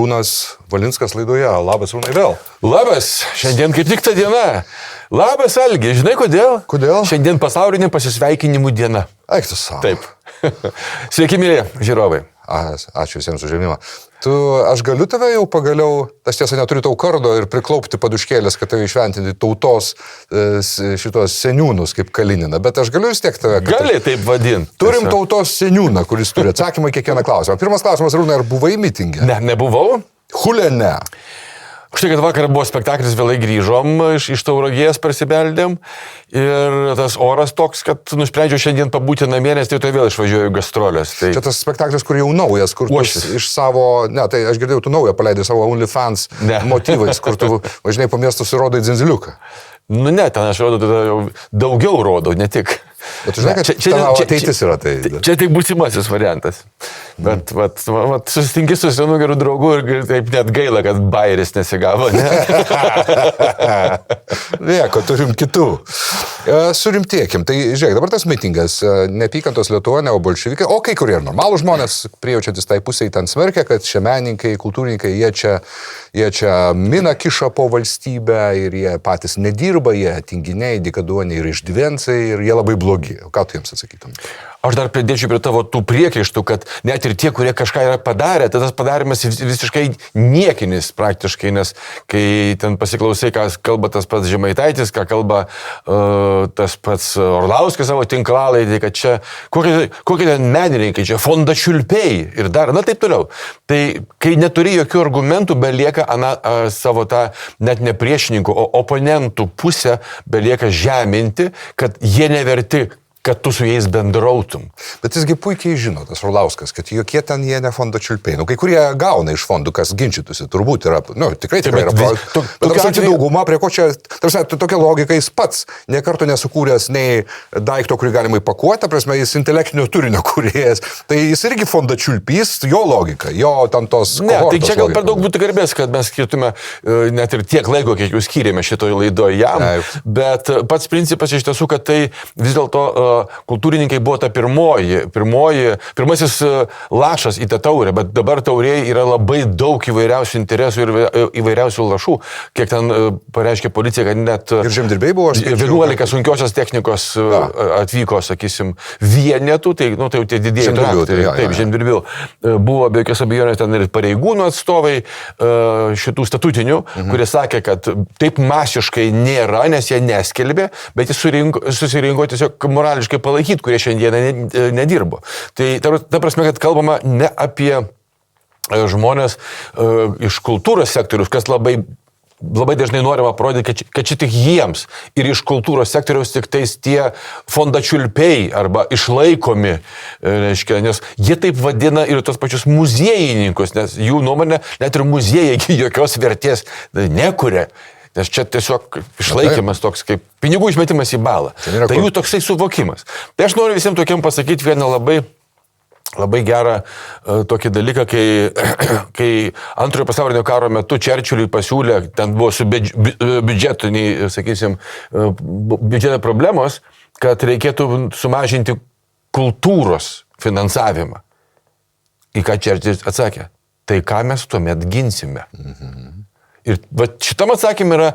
Arūnas Valinskas laidoje. Labas, Arūnai, vėl. Labas, šiandien kaip tik ta diena. Labas, Algi, žinai kodėl? Kodėl? Šiandien pasaulinė pasisveikinimų diena. Eik tu savo. Taip. Sveiki, mėly žiūrovai. Ačiū visiems už žemimą. Aš galiu tave jau pagaliau, aš tiesa neturiu tau kardo ir priklaupti paduškėlės, kad tave išventinti tautos šitos seniūnus kaip Kalinina, bet aš galiu vis tiek tave... Gali taip vadinti. Turim tautos seniūną, kuris turi atsakymą į kiekvieną klausimą. Pirmas klausimas, Arūnai, ar buvai mitinge? Ne, nebuvau. Hulė ne. Štai, kad vakar buvo spektaklis, vėlai grįžom, iš Tauragės prasibeldėm ir tas oras toks, kad nusprendžiau šiandien pabūti namie, nes tai vėl išvažiuoju gastrolės. Tai... Čia tas spektaklis, kur jau naujas, kur tu iš savo, ne, tai aš girdėjau, tu naują paleidai savo OnlyFans motyvais, kur tu važinai po miestus ir rodai dzinziliuką. Nu ne, ten aš rodau, jau daugiau rodau, ne tik. Bet tu žinai, kad čia ateitis yra tai. Čia tik būsimasis variantas. Bet susitinki su senu geru draugu ir taip net gaila, kad bairis nesigavo. Ne? Nieko, turim kitų. Surimtėkim. Tai žiūrėk, dabar tas mitingas, neapykantos Lietuva, ne o bolševikai, o kai kurie normalų žmonės, prijaučiantis tai pusiai ten smerkia, kad šie menininkai, kultūrininkai, jie čia mina kiša po valstybę ir jie patys nedirba, jie tinginiai, dikaduoniai ir išdvensai ir jie labai blogi. Ką tu jiems atsakytum? Aš dar pridėčiau prie tavo tų priekaištų, kad net ir tie, kurie kažką yra padarę, tai tas padarimas visiškai niekinis praktiškai, nes kai ten pasiklausai, ką kalba tas pats Žemaitaitis, ką kalba tas pats Orlauskas savo tinklalaidį, kad čia kokie ten menininkai, čia fondačiulpiai ir dar, na taip toliau. Tai kai neturi jokių argumentų, belieka savo tą net ne priešininkų, o oponentų pusę belieka žeminti, kad jie neverti, kad tu su jais bendrautum. Bet jisgi puikiai žino, tas Orlauskas, kad jokie ten jie ne fondo čiulpiai. Nu, kai kurie gauna iš fondų, kas ginčytųsi, turbūt yra, tikrai yra. Bet absoliučiai dauguma, prie ko čia, tokia logika jis pats, ne karto nesukūręs nei daikto, kurį galima įpakuoti, prasme, jis intelektinio turinio kūrėjas. Tai jis irgi fondo čiulpys, jo logika, jo tam tos... Ne, tai čia gal per daug būtų garbės, kad mes skirtume net ir tiek laiko, kiek jūs skyrėme šitoje laidoje jam. Bet pats principas iš tiesų, kad tai vis dėlto kultūrininkai buvo ta pirmasis lašas į tą taurę, bet dabar taurėje yra labai daug įvairiausių interesų ir įvairiausių lašų. Kiek ten pareiškė policija, kad net ir žemdirbiai buvo 11 sunkiosios technikos atvyko, sakysim, vienetų, tai jau tie didieji traktoriai, taip, žemdirbių. Buvo be jokios abejonės ten ir pareigūnų atstovai šitų statutinių, kurie sakė, kad taip masiškai nėra, nes jie neskelbė, bet jis susirinko tiesiog morališkai palaikyti, kurie šiandieną nedirbo. Tai ta prasme, kad kalbama ne apie žmonės iš kultūros sektorius, kas labai dažnai norima parodyti, kad čia tik jiems ir iš kultūros sektoriaus tik tais tie fondačiulpiai arba išlaikomi, reiškia, nes jie taip vadina ir tos pačius muziejininkus, nes jų nuomonė net ir muziejai jokios vertės nekuria. Nes čia tiesiog išlaikymas toks kaip pinigų išmetimas į balą. Tai jų toksai suvokimas. Tai aš noriu visiems tokiam pasakyti vieną labai gerą tokį dalyką, kai antrojo pasaulinio karo metu Čerčiliui pasiūlė, ten buvo su biudžetiniai, sakysim, biudžeto problemos, kad reikėtų sumažinti kultūros finansavimą. Į ką Čerčilis atsakė? Tai ką mes tuomet ginsime? Ir šitam atsakymui yra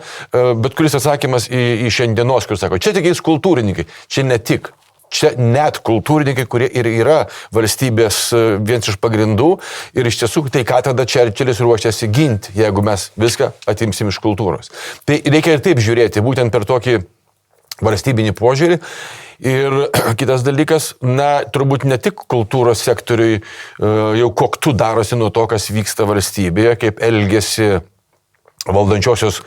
bet kuris atsakymas į šiandienos, kur sako, čia tik jais kultūrininkai, čia ne tik. Čia net kultūrininkai, kurie ir yra valstybės vienas iš pagrindų ir iš tiesų tai ką tada Čerčilis ruošiasi ginti, jeigu mes viską atimsim iš kultūros. Tai reikia ir taip žiūrėti, būtent per tokį valstybinį požiūrį. Ir kitas dalykas, turbūt ne tik kultūros sektoriui jau koktu darosi nuo to, kas vyksta valstybėje, kaip elgiasi antrosios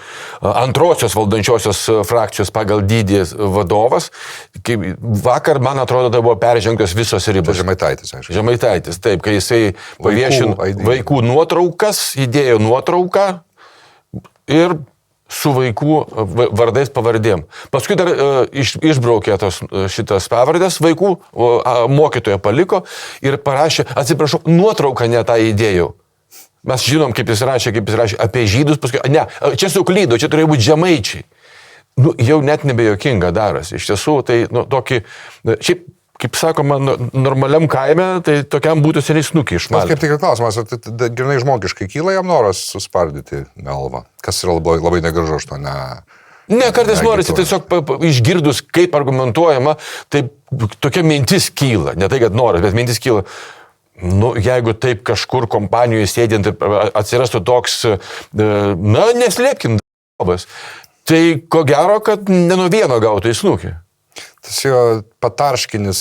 valdančiosios frakcijos pagal dydį vadovas. Vakar, man atrodo, tai buvo peržengtos visos ribos. Žemaitaitis, aišku. Žemaitaitis, taip, kai jisai paviešino vaikų nuotraukas, įdėjo nuotrauką ir su vaikų vardais pavardėm. Paskui dar išbraukė šitas pavardės vaikų, mokytoja paliko ir parašė, atsiprašau, nuotrauką ne tą įdėjau. Mes žinom, kaip jis rašė apie žydus, paskui, ne, čia suklydo, čia turėjo būti žemaičiai. Jau net nebejokinga darosi. Iš tiesų, tai tokį, šiaip kaip sakoma, normaliam kaime, tai tokiam būtų seniai snukį išmalti. Kaip tik ir klausimas, grinai žmogiškai kyla jam noras suspardyti galvą, kas yra labai negražu, aš to ne... Ne, kartais norisi tiesiog išgirdus, kaip argumentuojama, tai tokia mintis kyla, ne tai, kad noras, bet mintis kyla. Nu, jeigu taip kažkur kompanijoje sėdint atsirastų toks, na, neslėpkim, tai ko gero, kad ne nuo vieno gautų į snukį. Tas jo patarškinis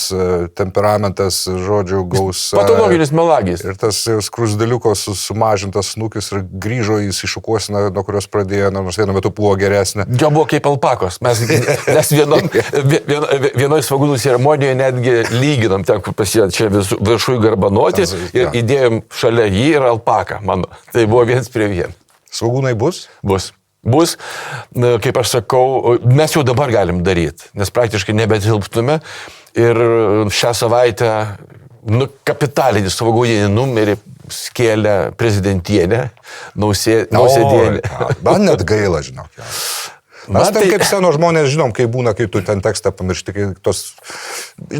temperamentas, žodžiu, gaus... Patologinis melagis. Ir tas skrusdaliukos sumažintas snukis ir grįžo į iššukuosiną, nuo kurios pradėjo, nors vienu metu buvo geresnė. Jo buvo kaip alpakos. Mes vienoje svagūnų ceremonijoje netgi lyginom ten, kur pasijant čia viršui garbanoti ir įdėjom šalia jį ir alpaką mano. Tai buvo 1:1. Svagūnai bus? Bus, kaip aš sakau, mes jau dabar galim daryti, nes praktiškai nebetilptume ir šią savaitę kapitalinį svagūninį numerį skėlė prezidentienė Nausėdienė. Man net gaila, žinok. Mes ten kaip seno žmonės žinom, kai būna, kai tu ten tekstą pamiršti, kai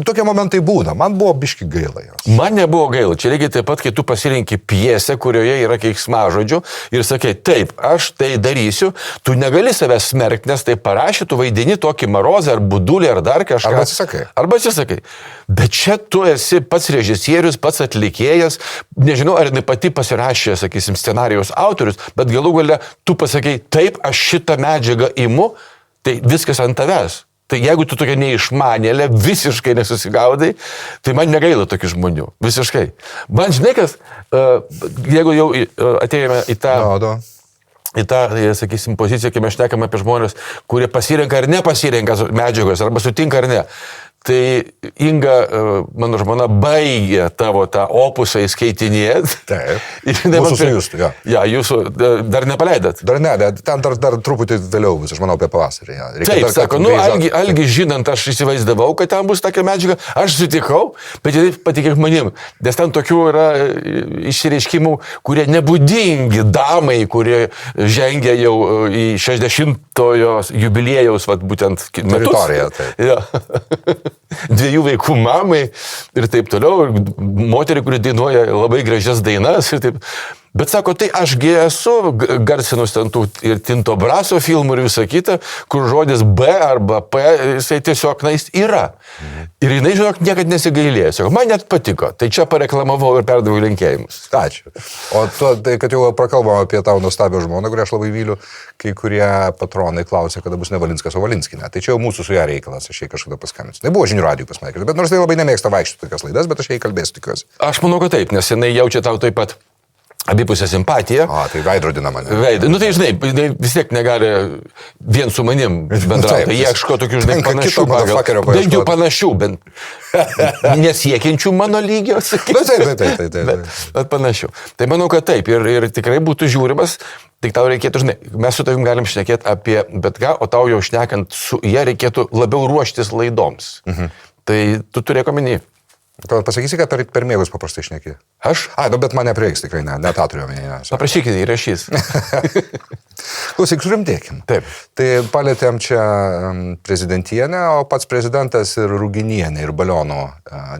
tokie momentai būna. Man buvo biški gaila jos. Man nebuvo gaila. Čia lygiai taip pat, kai tu pasirinki pjesę, kurioje yra keiksmažodžių ir sakai, taip, aš tai darysiu, tu negali savęs smerkti, nes tai parašy, tu vaidini tokį marozą ar budulį ar dar kažką. Arba atsisakai. Bet čia tu esi pats režisierius, pats atlikėjas, nežinau, ar jinai pati pasirašė, sakysim, scenarijos autorius, bet galų gale tu pasakai, taip, aš šitą medžiagą imu, tai viskas ant tavęs. Tai jeigu tu tokia neišmanėlė, visiškai nesusigaudai, tai man negaila tokių žmonių. Visiškai. Man žinai kas, jeigu jau atėjome į tą, sakysim, poziciją, kai mes šnekame apie žmonės, kurie pasirenka ar nepasirenka medžiagos, arba sutinka ar ne. Tai Inga, mano žmona, baigė tavo tą opusą įskaitinėt. Taip. Mūsų su jūs, jo. Ja, jūsų dar nepaleidat. Dar ne, ten dar truputį vėliau bus, aš manau, apie pavasarį. Ja. Taip, sako, algi žinant, aš įsivaizdavau, kad ten bus tokia medžiaga, aš sutikau, bet taip patikėk manim, nes ten tokių yra išsireiškimų, kurie nebūdingi damai, kurie žengia jau į 60-ojo jubiliejaus, būtent teritoriją. Ja. 2 vaikų mamai ir taip toliau, ir moterį, kuri dainuoja labai gražias dainas ir taip. Bet sako, tai ašgi esu garsinus ten tų ir Tinto Braso filmų ir visą kitą, kur žodis B arba P, jisai tiesiog yra. Ir jinai, žinok, niekad nesigailėjo. Sako, man net patiko. Tai čia pareklamavau ir perdaviau linkėjimus. Ačiū. O tai, kad jau prakalbam apie tavo nuostabią žmoną, kurią aš labai myliu, kai kurie patronai klausė, kada bus ne Valinskas, o Valinskinė. Tai čia jau mūsų su ją reikalas, aš jai kažkada paskambinsiu. Tai buvo žinių radijų pas mane, bet nors tai labai nemėgsta vaikščioti tokias laidas, bet aš jai kalbėsiu tikiuosi. Aš manau, kad taip, nes jinai jaučia tau taip pat abipusę simpatiją. Tai veidrodina mane. Nu tai žinai, vis tiek negali vien su manim bendrauti. Jie ieško tokių, žinai, panašių. Bent jau panašių, nesiekiančių mano lygio. Taip. Bet panašių. Tai manau, kad taip. Ir tikrai būtų žiūrimas. Tik tau reikėtų, žinai, mes su tavim galim šnekėti apie bet ką, o tau jau šnekant su ją reikėtų labiau ruoštis laidoms. Tai tu turėk omeny. Pasakysi, kad per mėgus paprastai šneki. Aš? Bet mane prieiks tikrai, ne tą turiu omenyje. Paprašykite, įrašys. Klausyk, surimtėkim. Taip. Tai palėtėm čia prezidentienę, o pats prezidentas ir Ruginienė, ir balionų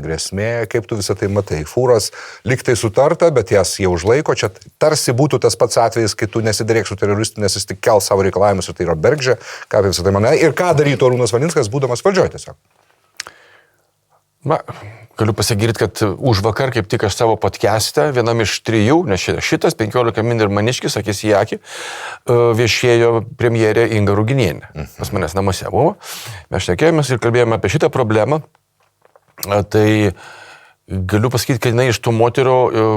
grėsmė. Kaip tu visą tai matai? Fūros liktai sutarta, bet jas jau užlaiko. Čia tarsi būtų tas pats atvejis, kai tu nesidarėk su teroristų, nes jis tik kel savo reikalavimus ir tai yra Bergžė. Ką apie visą tai manai? Ir ką darytų Arūnas Valinskas, būdamas valdžioje tiesiog? Galiu pasigirti, kad už vakar kaip tik aš savo podcast'e, vienam iš 3, nes šitas 15 min ir maniškis, akis į akį, viešėjo premjerė Inga Ruginienė. Pas manęs namuose buvo. Mes šnekėjomės ir kalbėjome apie šitą problemą. Tai galiu pasakyti, kad jinai iš tų moterų,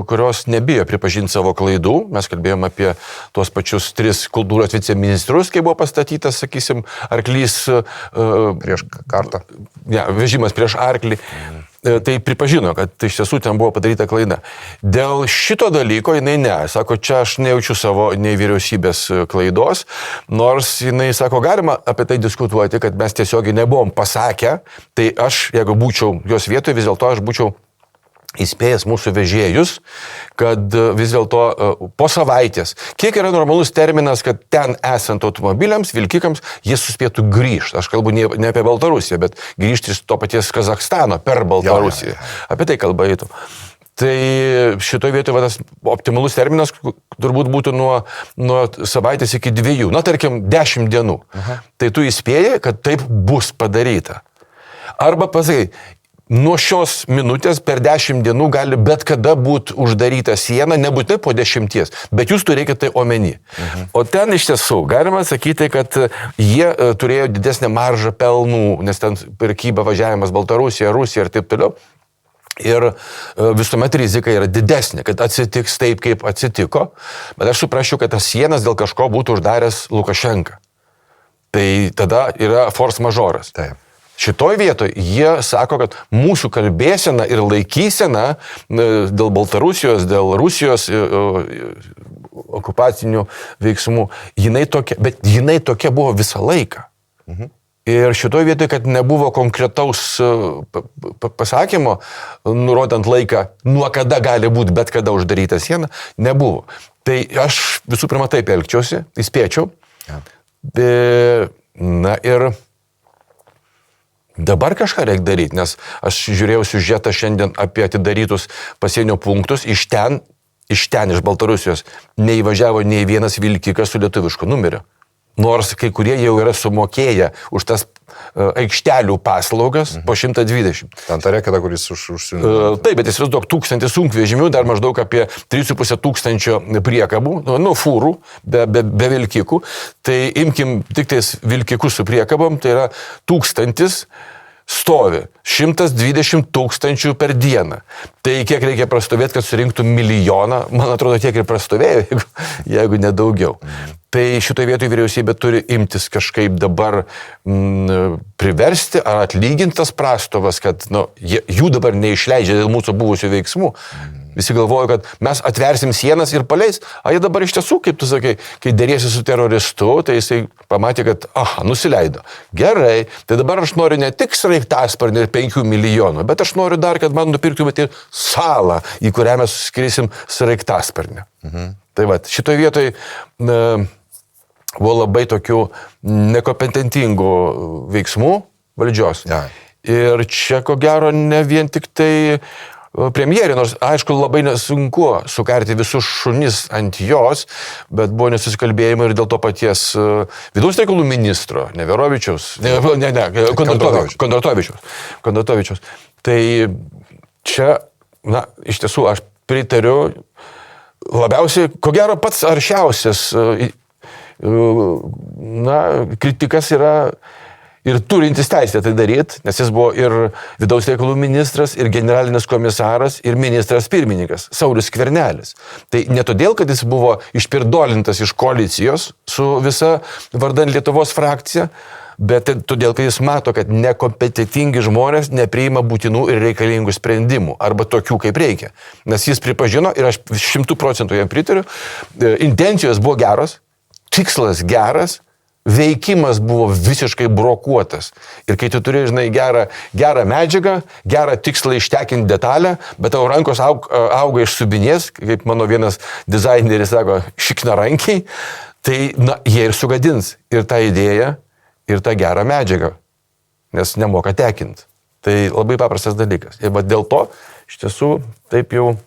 kurios nebijo pripažinti savo klaidų. Mes kalbėjome apie tuos pačius 3 kultūros viceministrus, kai buvo pastatytas, sakysim, arklys prieš kartą. Vežimas prieš arklį. Tai pripažino, kad iš tiesų ten buvo padaryta klaida. Dėl šito dalyko jinai ne. Sako, čia aš nejaučiu savo nei vyriausybės klaidos, nors jinai sako, galima apie tai diskutuoti, kad mes tiesiogiai nebuvom pasakę, tai aš, jeigu būčiau jos vietoje, vis dėlto aš būčiau įspėjęs mūsų vežėjus, kad vis dėlto po savaitės, kiek yra normalus terminas, kad ten esant automobiliams, vilkikams, jie suspėtų grįžti. Aš kalbu ne apie Baltarusiją, bet grįžti iš to paties Kazachstano per Baltarusiją. Apie tai kalba eitų. Tai šitoje vietoje tas optimalus terminas turbūt būtų nuo savaitės iki 2, tarkim 10 dienų. Tai tu įspėjai, kad taip bus padaryta. Arba pasakai, nuo šios minutės per 10 dienų gali bet kada būti uždaryta siena, nebūtinai po 10, bet jūs turėkite tai omeny. O ten iš tiesų galima sakyti, kad jie turėjo didesnę maržą pelnų, nes ten prekyba važiavimas Baltarusija, Rusija ir taip toliau. Ir visuomet rizika yra didesnė, kad atsitiks taip, kaip atsitiko, bet aš suprasčiau, kad tas sienas dėl kažko būtų uždaręs Lukašenka. Tai tada yra force majoras. Taip. Šitoj vietoje jie sako, kad mūsų kalbėsena ir laikysena dėl Baltarusijos, dėl Rusijos okupacinių veiksmų, jinai tokia buvo visą laiką. Ir šitoj vietoje, kad nebuvo konkretaus pasakymo, nurodant laiką, nuo kada gali būti bet kada uždaryta siena, nebuvo. Tai aš visų pirma taip elgčiausi, įspėčiau. Na ir dabar kažką reikia daryti, nes aš žiūrėjau siužetą šiandien apie atidarytus pasienio punktus, iš Baltarusijos neįvažiavo nei vienas vilkikas su lietuvišku numeriu. Nors kai kurie jau yra sumokėję už tas aikštelių paslaugas po 120. Ten ta reketa, kuris užsiunė. Taip, bet įsivaizduok 1000 sunkvežimių, dar maždaug apie 3500 priekabų, fūrų, be vilkikų. Tai imkim tik tais vilkikus su priekabom, tai yra 1000 stovi, 120 000 per dieną. Tai kiek reikia prastovėti, kad surinktų 1 milijoną, man atrodo, tiek ir prastovėjo, jeigu nedaugiau. Tai šitoje vietoje vyriausybė turi imtis kažkaip dabar priversti ar atlyginti tas prastovas, kad jų dabar neišleidžia dėl mūsų buvusių veiksmų. Visi galvoja, kad mes atversim sienas ir paleis, o jie dabar iš tiesų, kaip tu sakai, kai dėrėsi su teroristu, tai jisai pamatė, kad, nusileido. Gerai, tai dabar aš noriu ne tik sraigtasparnį ir 5 milijonų, bet aš noriu dar, kad man nupirktumėte ir salą, į kurią mes skrisim sraigtasparnį. Tai va, šitoje vietoje buvo labai tokių nekompetentingų veiksmų valdžios. Ir čia, ko gero, ne vien tik tai premjerė, nors aišku labai nesunku sukarti visus šunis ant jos, bet buvo nesusikalbėjimai ir dėl to paties vidaus reikalų ministro, Neverovičiaus, Kondratovičiaus. Tai čia, iš tiesų, aš pritariu labiausiai, ko gero pats aršiausias kritikas yra ir turintis teisę tai daryti, nes jis buvo ir vidaus reikalų ministras, ir generalinis komisaras, ir ministras pirmininkas, Saulius Skvernelis. Tai ne todėl, kad jis buvo išpirdolintas iš koalicijos su visa vardan Lietuvos frakcija, bet todėl, kad jis mato, kad nekompetentingi žmonės nepriima būtinų ir reikalingų sprendimų, arba tokių, kaip reikia. Nes jis pripažino, ir aš 100% jam pritariu, intencijos buvo geros, tikslas geras, veikimas buvo visiškai brokuotas. Ir kai tu turi, gerą medžiagą, gerą tikslą ištekinti detalę, bet tavo rankos auga iš subinės, kaip mano vienas dizaineris sako, šiknarankiai, tai jie ir sugadins ir tą idėją, ir tą gerą medžiagą, nes nemoka tekinti. Tai labai paprastas dalykas. Ir dėl to, iš tiesų, taip jau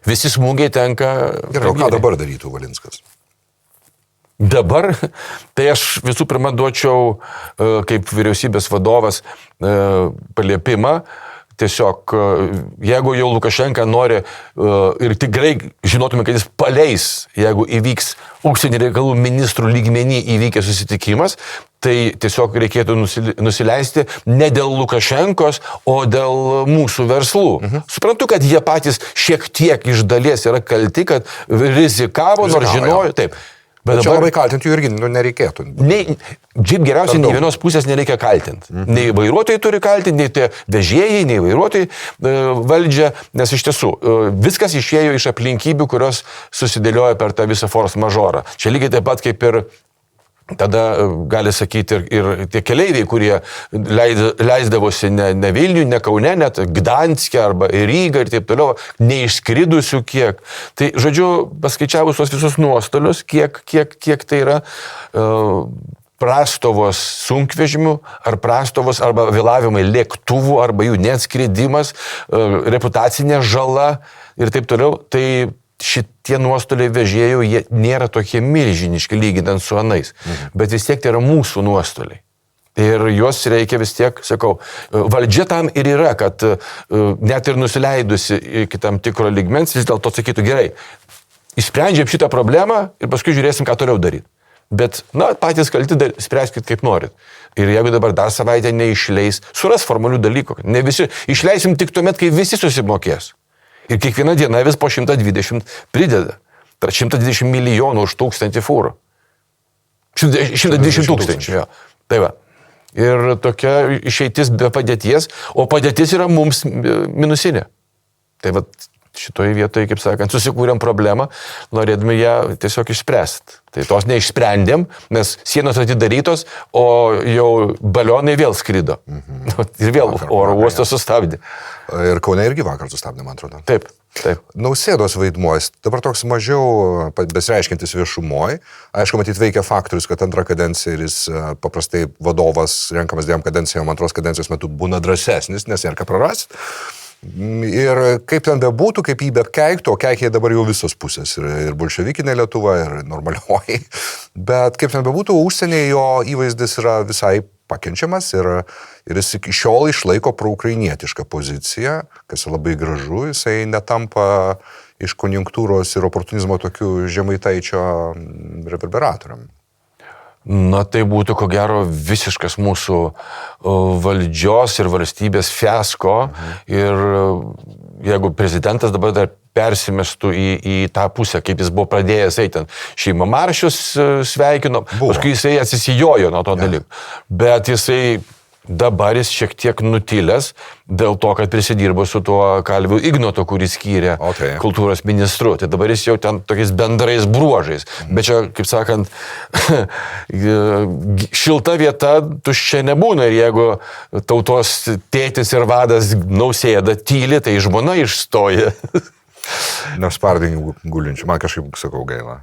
visi smūgiai tenka. Ir ką dabar darytų Valinskas? Dabar, tai aš visų pirma duočiau kaip vyriausybės vadovas paliepimą, tiesiog jeigu jau Lukašenka nori ir tikrai žinotume, kad jis paleis, jeigu įvyks užsienio reikalų ministrų lygmenį įvykęs susitikimas, tai tiesiog reikėtų nusileisti ne dėl Lukašenkos, o dėl mūsų verslų. Suprantu, kad jie patys šiek tiek iš dalies yra kalti, kad rizikavo, nors žinojo, taip. Bet čia labai kaltinti jų irgi nereikėtų. Džip geriausiai nei vienos pusės nereikia kaltinti. Nei vairuotojai turi kaltinti, nei tie vežėjai, nei vairuotojai valdžia, nes iš tiesų viskas išėjo iš aplinkybių, kurios susidėlioja per tą visą force majeurą. Čia lygiai taip pat kaip ir tada gali sakyti ir tie keleiviai, kurie leisdavosi ne Vilniuje, ne Kaune, net Gdanske arba Rygą ir taip toliau, neišskridusių kiek. Tai, žodžiu, paskaičiavus tos visus nuostolius, kiek tai yra prastovos sunkvežimių, ar prastovos, arba vėlavimai lėktuvų, arba jų neatskridimas, reputacinė žala ir taip toliau, tai šitie nuostoliai vežėjų, jie nėra tokie milžiniški lyginant su anais, bet vis tiek tai yra mūsų nuostoliai. Ir juos reikia vis tiek, sakau, valdžia tam ir yra, kad net ir nusileidusi iki tam tikro lygmens, vis dėlto sakytų, gerai, išsprendžiam šitą problemą ir paskui žiūrėsim, ką toliau daryti. Bet, patys kalti, spręskit kaip norit. Ir jeigu dabar dar savaitę neišleis, suras formalių dalykų. Ne visi, išleisim tik tuomet, kai visi susimokės. Ir kiekvieną dieną vis po 120 prideda. Tai 120 milijonų už 1000 fūrų. 120 tūkstančių. Jo. Tai va. Ir tokia išeitis be padėties, o padėtis yra mums minusinė. Tai va, šitoje vietoje, kaip sakant, susikūrėm problemą, norėdami ją tiesiog išspręsti. Tai tos neišsprendėm, nes sienos atidarytos, o jau balionai vėl skrido. Ir vėl oro uostas sustabdė. Ir Kaune irgi vakar sustabdė, man atrodo. Taip. Nausėdos vaidmuos, dabar toks mažiau besireiškintis viešumoj. Aišku, matyt, veikia faktorius, kad antrą kadenciją ir jis paprastai vadovas renkamas 2 kadencijom, antros kadencijos metu būna drąsesnis, nes nėra ką prarasti. Ir kaip ten bebūtų, kaip jį bekeiktų, o keikia dabar jau visos pusės, ir bolševikinė Lietuva, ir normalioji, bet kaip ten bebūtų, užsienyje jo įvaizdis yra visai pakenčiamas ir jis iki šiol išlaiko proukrainietišką poziciją, kas labai gražu, jisai netampa iš konjunktūros ir oportunizmo tokių Žemaitaičio reverberatoriam. Tai būtų, ko gero, visiškas mūsų valdžios ir valstybės fiasko. Ir jeigu prezidentas dabar dar persimestų į tą pusę, kaip jis buvo pradėjęs eiti, šeimą maršius sveikino, paskui jisai atsisijojo nuo to dalyko. Bet jisai dabar jis šiek tiek nutilęs dėl to, kad prisidirbo su tuo Kalviu Ignotu, kuris skyrė kultūros ministru. Tai dabar jis jau ten tokiais bendrais bruožais. Bet čia, kaip sakant, šilta vieta tuščia nebūna. Ir jeigu tautos tėtis ir vadas Nausėda tyli, tai žmona išstoja. Nespardinį gulinčių, man kažkaip sakau gaila.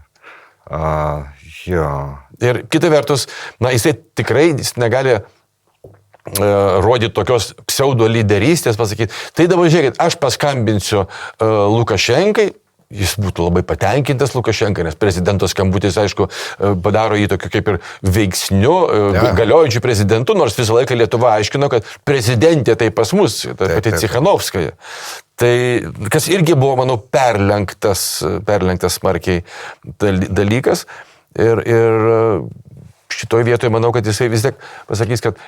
Ir kita vertus, jisai tikrai negali rodyti tokios pseudo lyderystės, pasakyti, tai dabar žiūrėkit, aš paskambinsiu Lukašenkai, jis būtų labai patenkintas Lukašenkai, nes prezidento skambutis, aišku, padaro jį tokiu kaip ir veiksniu, galiojančiu prezidentu, nors visą laiką Lietuva aiškino, kad prezidentė tai pas mus, ta pati Cichanovskaja. Tai, kas irgi buvo, manau, perlenktas smarkiai dalykas. Ir šitoje vietoje manau, kad jisai vis tiek pasakys, kad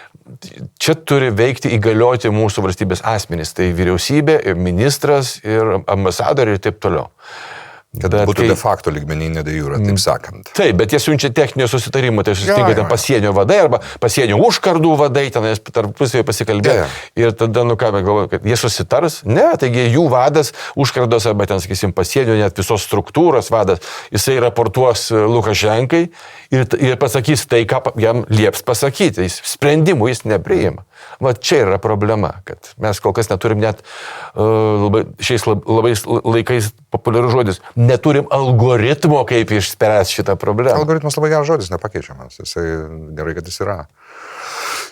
čia turi veikti įgalioti mūsų valstybės asmenys. Tai vyriausybė, ir ministras, ir ambasadoriai ir taip toliau. Kad būtų de facto lygmeninė de jure, taip sakant. Taip, bet jie siunčia techninio susitarimo, tai susitinka ten pasienio vadai arba pasienio užkardų vadai, ten tarpusavėje pasikalbėjo. Ir tada, galvoju, kad jie susitars? Ne, taigi jų vadas užkardos arba ten, sakysim, pasienio net visos struktūros vadas, jisai raportuos Lukašenkai ir pasakys tai, ką jam lieps pasakyti. Sprendimų jis nepriima. Va čia yra problema, kad mes kol kas neturim net šiais labai laikais populiarus žodis, neturim algoritmo, kaip išspręs šitą problemą. Algoritmas labai geras žodis, nepakeičiamas, jisai gerai, kad jis yra.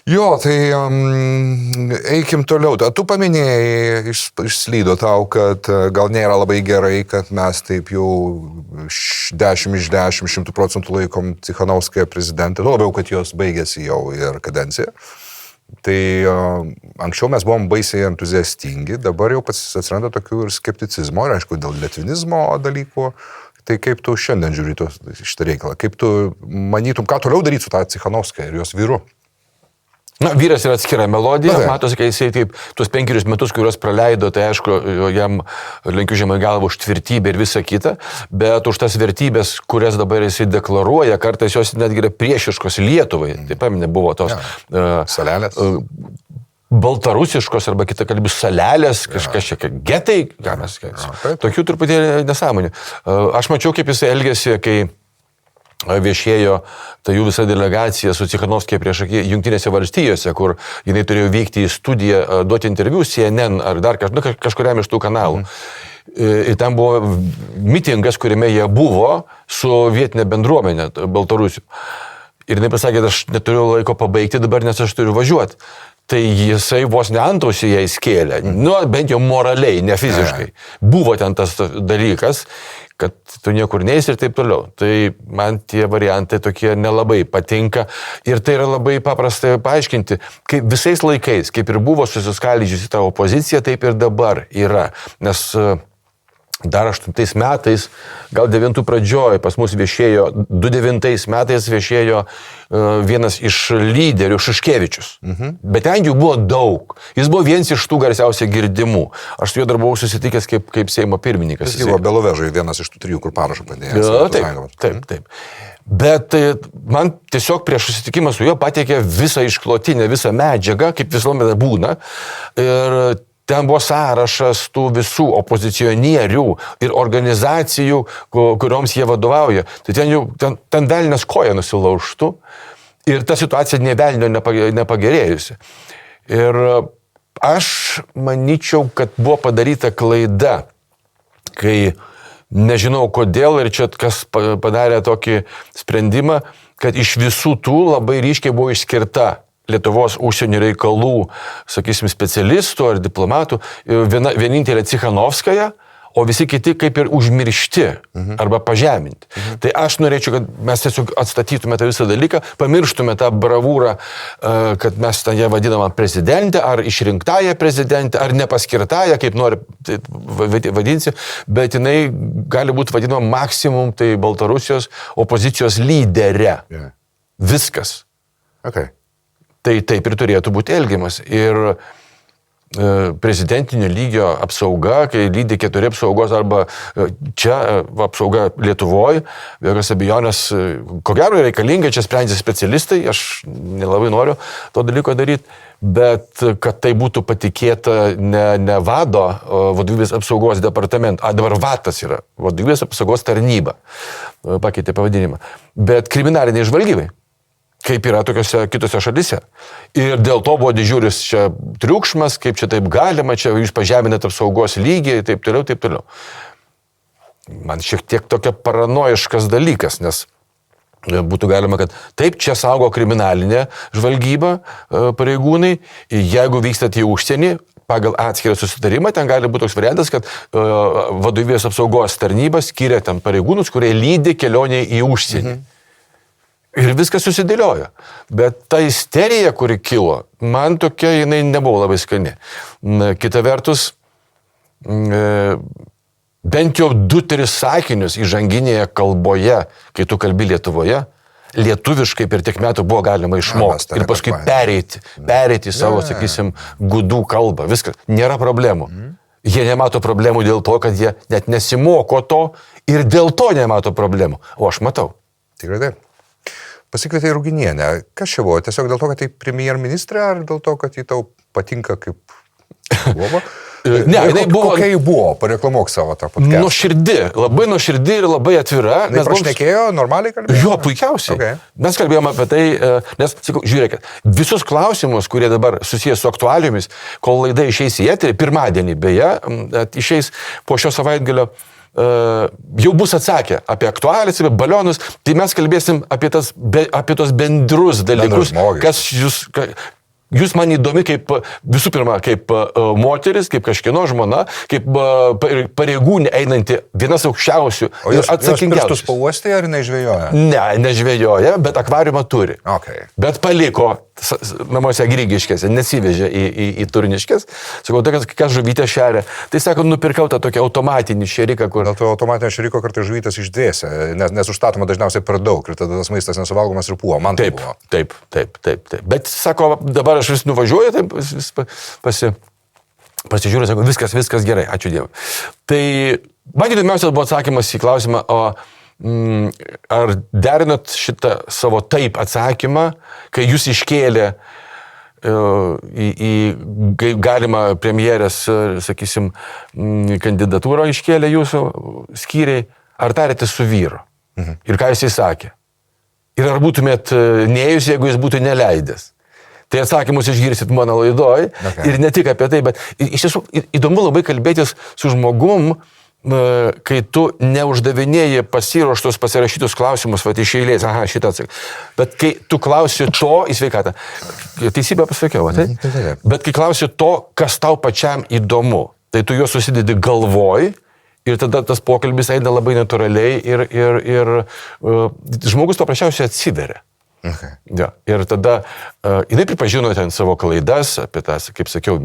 Jo, tai eikim toliau. Tu paminėjai, išslydo tau, kad gal nėra labai gerai, kad mes taip jau 10 iš 10, 100% laikom Cichanovskają prezidentą, labiau, kad jos baigėsi jau ir kadencija. Tai anksčiau mes buvom baisiai entuziastingi, dabar jau atsiranda tokių ir skepticizmo, ir aišku, dėl lietuvinizmo dalykų. Tai kaip tu šiandien žiūri šitą reikalą? Kaip tu manytum, ką toliau daryti su tą Cichanovskają ir jos vyru? Vyras yra atskira melodija, matosi, kad jisai taip, tuos 5 metus, kuriuos praleido, tai aišku, jam lenkiu žemai galvą už tvirtybę ir visą kitą, bet už tas vertybės, kurias dabar jisai deklaruoja, kartais jos netgi yra priešiškos Lietuvai. Taip paminė, buvo tos salelės. Baltarusiškos arba kitakalbių salelės, kažkas čia, getai, tokių truputėlį nesąmonių. Aš mačiau, kaip jisai elgėsi, kai viešėjo ta jų visa delegacija su Cichanovskija priešaky Jungtinėse valstijose, kur jinai turėjo vykti į studiją, duoti interviu CNN ar dar kažkuriam iš tų kanalų. Ir ten buvo mitingas, kuriame jie buvo su vietinė bendruomenė Baltarusių. Ir jinai pasakė, aš neturiu laiko pabaigti dabar, nes aš turiu važiuoti. Tai jisai vos ne antausį ją įskėlė, nu, bent jau moraliai, ne fiziškai. Buvo ten tas dalykas, kad tu niekur neis ir taip toliau. Tai man tie variantai tokie nelabai patinka ir tai yra labai paprasta paaiškinti. Kaip visais laikais, kaip ir buvo susiskaldžiusi ta opozicija, taip ir dabar yra. Nes dar 8 metais, gal 9 pradžioj pas mus viešėjo, 2009 metais viešėjo vienas iš lyderių, Šuškevičius. Bet ten jų buvo daug. Jis buvo vienas iš tų garsiausiai girdimų. Aš su juo dar buvau susitikęs kaip Seimo pirmininkas. Jis buvo Belovežai, vienas iš tų 3, kur parašą padėjo. Taip. Bet man tiesiog prieš susitikimą su juo pateikė visą išklotinę, visą medžiagą, kaip visuomet būna. Ir ten buvo sąrašas tų visų opozicionierių ir organizacijų, kurioms jie vadovauja. Tai ten velnias koja nusilaužtų ir ta situacija nė velnio nepagerėjusi. Ir aš manyčiau, kad buvo padaryta klaida, kai nežinau kodėl ir čia kas padarė tokį sprendimą, kad iš visų tų labai ryškiai buvo išskirta Lietuvos užsienio reikalų, sakysim, specialistų ar diplomatų, vienintelė Cichanovskaja, o visi kiti kaip ir užmiršti arba pažeminti. Tai aš norėčiau, kad mes tiesiog atstatytume tą visą dalyką, pamirštume tą bravūrą, kad mes tą ją vadinamą prezidentę, ar išrinktąją prezidentę, ar nepaskirtąją, kaip nori vadinsi, bet jinai gali būti vadinama maksimum, tai Baltarusijos opozicijos lyderė. Viskas. Okay. Tai taip ir turėtų būti elgiamas. Ir prezidentinio lygio apsauga, kai lydi 4 apsaugos arba čia apsauga Lietuvoje, jokios abejonės, ko gero reikalinga, čia sprendžia specialistai, aš nelabai noriu to dalyko daryti, bet kad tai būtų patikėta ne vado vadovybės apsaugos departament, dabar vatas yra, vadovybės apsaugos tarnyba, pakeitė pavadinimą, bet kriminaliniai žvalgybai. Kaip yra tokiose kitose šalyse. Ir dėl to buvo didžiulis čia triukšmas, kaip čia taip galima, čia jūs pažeminat apsaugos lygį, taip toliau. Man šiek tiek tokia paranojiškas dalykas, nes būtų galima, kad taip, čia saugo kriminalinė žvalgyba pareigūnai, jeigu vykstat į užsienį, pagal atskirą susitarimą, ten gali būti toks variantas, kad vadovybės apsaugos tarnyba skiria ten pareigūnus, kurie lydi kelionėje į užsienį. Ir viskas susidėliojo. Bet ta isterija, kuri kilo, man tokia jinai nebuvo labai skani. Kita vertus, bent jau 2-3 sakinius įžanginėje kalboje, kai tu kalbi Lietuvoje, lietuviškai per tiek metų buvo galima išmokti ir paskui pereiti savo, sakysim, gudų kalbą. Viskas. Nėra problemų. Jie nemato problemų dėl to, kad jie net nesimoko to ir dėl to nemato problemų. O aš matau. Tikrai taip. Pasikvietė Ruginienę. Kas čia buvo? Tiesiog dėl to, kad tai premjerministrė, ar dėl to, kad jį tau patinka kaip buvo? Ne, jinai buvo... Kokia jį buvo? Pareklamuok savo tą podcastą. Nuoširdi ir labai atvira. Jis prašnekėjo, normaliai kalbėjo? Jo, puikiausiai. Okay. Mes kalbėjome apie tai, nes, sakau, žiūrėkit, visus klausimus, kurie dabar susijęs su aktualijomis, kol laida išeis į eterį, pirmadienį beje, išeis po šio savaitgalio, jau bus atsakę apie aktualijas, apie balionus, tai mes kalbėsim apie tos bendrus dalykus, kas jūs man įdomi kaip, visų pirma, kaip moteris, kaip kažkieno žmona, kaip pareigūnė einanti vienas aukščiausių ir atsakingiausių. Jos pirštus pauostė ar nežvejoja? Ne, nežvejoja, bet akvariumą turi. Okay. Bet paliko namuose Grigiškėse, nesivežė į Turniškės. Sakau, tai kas žuvytė šeria. Tai sako, nupirkau tą tokį automatinį šeriką, kur... Dėl to automatinio šeriko kartais žuvytės išdvėsia, nes užstatoma dažniausiai per daug ir tada tas maistas nesuvalgomas ir puo. Man tai buvo. Taip. Bet sako, dabar aš vis nuvažiuoju, taip pasižiūriu, sako, viskas gerai, ačiū Dievui. Tai man įdomiausias buvo atsakymas į klausimą, ar derinat šitą savo taip atsakymą, kai jūs iškėlė į galimą premjerės, sakysim, kandidatūrą iškėlė jūsų skyriai, ar tarėte su vyru? Ir ką jisai sakė? Ir ar būtumėt neėjus, jeigu jis būtų neleidęs? Tai atsakymus išgirsit mano laidoj. Okay. Ir ne tik apie tai, bet iš tiesų įdomu labai kalbėtis su žmogum, kai tu neuždavinėji pasiruoštus, pasirašytus klausimus, va, iš eilės, aha, šitą atsakyk. Bet kai tu klausi to į sveikatą, teisybę pasakiau, tai? Bet kai klausi to, kas tau pačiam įdomu, tai tu juos susidedi galvoj ir tada tas pokalbis eina labai natūraliai ir žmogus paprasčiausiai atsiveria. Okay. Ja, ir tada jinai pripažino ten savo klaidas, apie tą, kaip sakiau,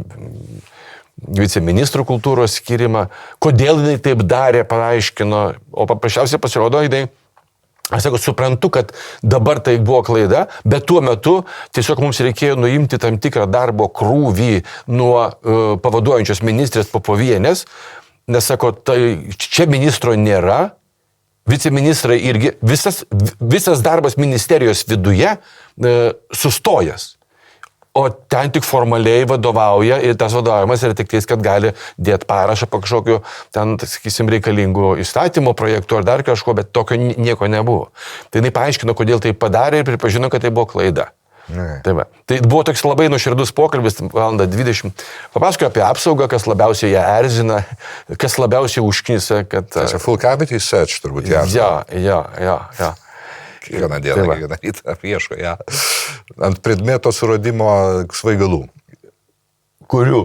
viceministrų kultūros skirimą, kodėl jinai taip darė, paaiškino, o paprasčiausiai pasirodo, jinai, aš sakau, suprantu, kad dabar tai buvo klaida, bet tuo metu tiesiog mums reikėjo nuimti tam tikrą darbo krūvį nuo pavaduojančios ministrės Popovienės, nes sako, tai čia ministro nėra, viceministrai irgi, visas darbas ministerijos viduje sustojęs. O ten tik formaliai vadovauja ir tas vadovavimas yra tik tais, kad gali dėti parašą po kažkokiu ten, sakysim, reikalingų įstatymo projektų ar dar kažko, bet tokio nieko nebuvo. Tai jinai paaiškino, kodėl tai padarė ir pripažino, kad tai buvo klaida. Tai buvo toks labai nuoširdus pokalbis, 1:20. Papasakoju apie apsaugą, kas labiausiai ją erzina, kas labiausiai užknisa, kad... Tai čia full cavity search turbūt, Ja. Kiekvieną dieną, kiekvieną rytą ieško, ja. Ant predmeto suradimo svaigalų. Kurių?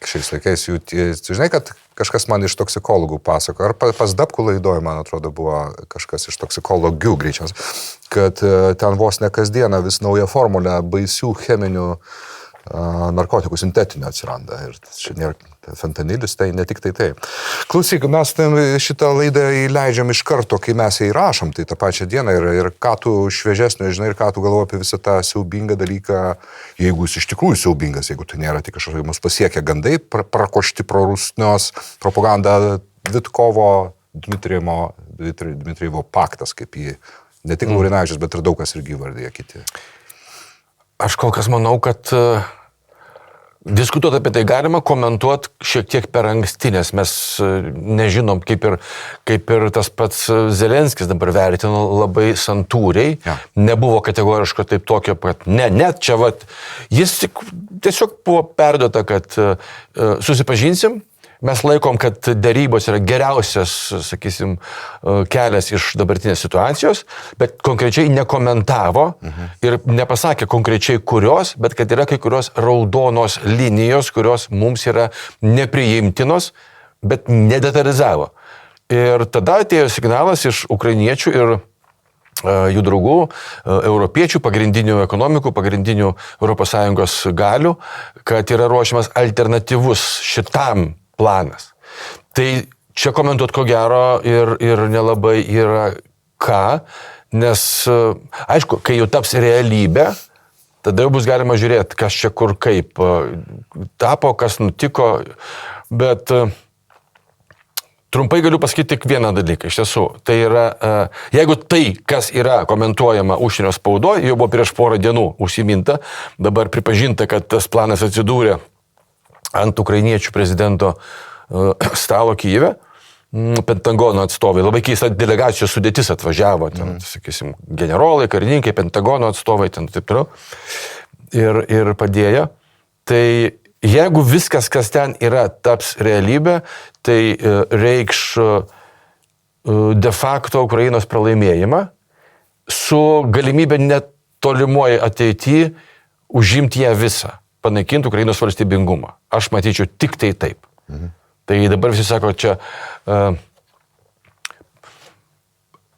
Šiais laikais jų, žinai, kad kažkas man iš toksikologų pasako, ar pas Dabkų laidoj, man atrodo, buvo kažkas iš toksikologių greičiausiai, kad ten vos ne kasdieną vis nauja formulė baisių cheminių narkotikų sintetinių atsiranda. Ir čia nėra fentanilis, tai ne tik tai taip. Klausyk, mes šitą laidą įleidžiam iš karto, kai mes ją įrašom, tai tą pačią dieną ir ką tu šviežesnio, žinai, ir ką tu galvoji apie visą tą siaubingą dalyką, jeigu jis iš tikrųjų siaubingas, jeigu tai nėra tik kažkokie mus pasiekia gandai, prakošti pro rusnios propagandą Vitkovo, Dmitrijevo paktas, kaip jį ne tik Laurinavičius, bet ir daug kas irgi vardėja kiti. Aš kol kas manau, kad diskutuoti apie tai galima, komentuoti šiek tiek per anksti, nes mes nežinom, kaip ir tas pats Zelenskis dabar vertino labai santūriai, nebuvo kategoriško taip tokio, kad net čia vat, jis tiesiog buvo perduota, kad susipažinsim, mes laikom, kad derybos yra geriausias, sakysim, kelias iš dabartinės situacijos, bet konkrečiai nekomentavo ir nepasakė konkrečiai kurios, bet kad yra kai kurios raudonos linijos, kurios mums yra nepriimtinos, bet nedetalizavo. Ir tada atėjo signalas iš ukrainiečių ir jų draugų, europiečių, pagrindinių ekonomikų, pagrindinių ES galių, kad yra ruošiamas alternatyvus šitam planas. Tai čia komentuot ko gero ir nelabai yra ką, nes, aišku, kai jau taps realybė, tada jau bus galima žiūrėti, kas čia kur kaip tapo, kas nutiko, bet trumpai galiu pasakyti tik vieną dalyką, iš tiesų. Tai yra, jeigu tai, kas yra komentuojama užsienio spaudoje, jau buvo prieš porą dienų užsiminta, dabar pripažinta, kad tas planas atsidūrė ant ukrainiečių prezidento stalo Kyjive, Pentagono atstovai, labai keista delegacijos sudėtis atvažiavo, ten, sakysim, generolai, karininkai, Pentagono atstovai, ten taip toliau, ir padėjo. Tai jeigu viskas, kas ten yra, taps realybė, tai reikš de facto Ukrainos pralaimėjimą su galimybė net tolimoje ateityje užimti ją visą, panaikinti Ukrainos valstybingumą. Aš matyčiau tik tai taip. Tai dabar visi sako, čia